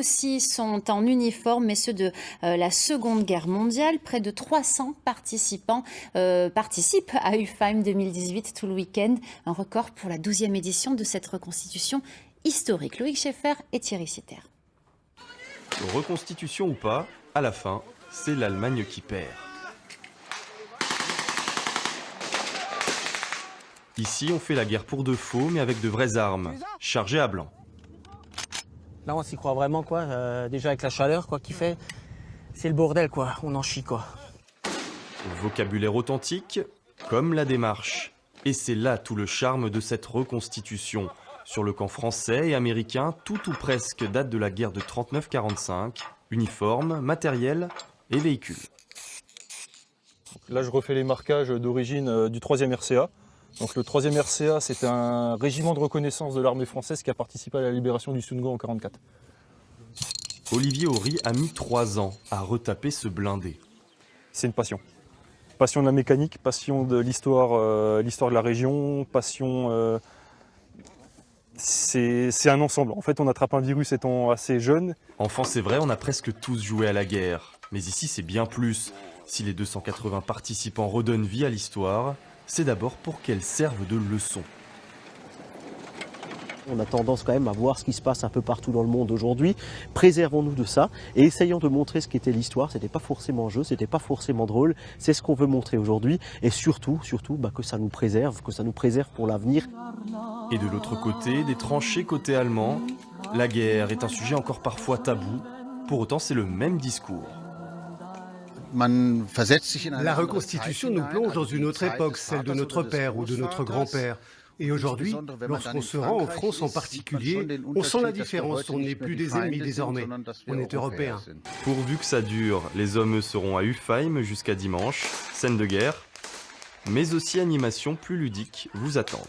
aussi sont en uniforme, mais ceux de la Seconde Guerre mondiale. Près de 300 participants participent à UFIME 2018 tout le week-end. Un record pour la 12e édition de cette reconstitution historique. Loïc Schaeffer et Thierry Sitter. Reconstitution ou pas, à la fin, c'est l'Allemagne qui perd. Ici, on fait la guerre pour de faux, mais avec de vraies armes, chargées à blanc. Là, on s'y croit vraiment, quoi. Déjà avec la chaleur, quoi, qu'il fait, c'est le bordel, quoi. On en chie, quoi. Vocabulaire authentique, comme la démarche. Et c'est là tout le charme de cette reconstitution. Sur le camp français et américain, tout ou presque date de la guerre de 39-45. Uniformes, matériel et véhicules. Là, je refais les marquages d'origine du 3e RCA. Donc, le 3e RCA, c'est un régiment de reconnaissance de l'armée française qui a participé à la libération du Sungo en 1944. Olivier Horry a mis 3 ans à retaper ce blindé. C'est une passion. Passion de la mécanique, passion de l'histoire, l'histoire de la région, passion... c'est un ensemble. En fait, on attrape un virus étant assez jeune. Enfant, c'est vrai, on a presque tous joué à la guerre. Mais ici, c'est bien plus. Si les 280 participants redonnent vie à l'histoire, c'est d'abord pour qu'elle serve de leçon. On a tendance quand même à voir ce qui se passe un peu partout dans le monde aujourd'hui. Préservons-nous de ça et essayons de montrer ce qu'était l'histoire. C'était pas forcément jeu, c'était pas forcément drôle. C'est ce qu'on veut montrer aujourd'hui et surtout, que ça nous préserve pour l'avenir. Et de l'autre côté, des tranchées côté allemand. La guerre est un sujet encore parfois tabou. Pour autant, c'est le même discours. La reconstitution nous plonge dans une autre époque, celle de notre père ou de notre grand-père. Et aujourd'hui, lorsqu'on se rend en France en particulier, on sent la différence. On n'est plus des ennemis désormais, on est européens. Pourvu que ça dure, les hommes seront à UFIME jusqu'à dimanche. Scène de guerre, mais aussi animations plus ludiques vous attendent.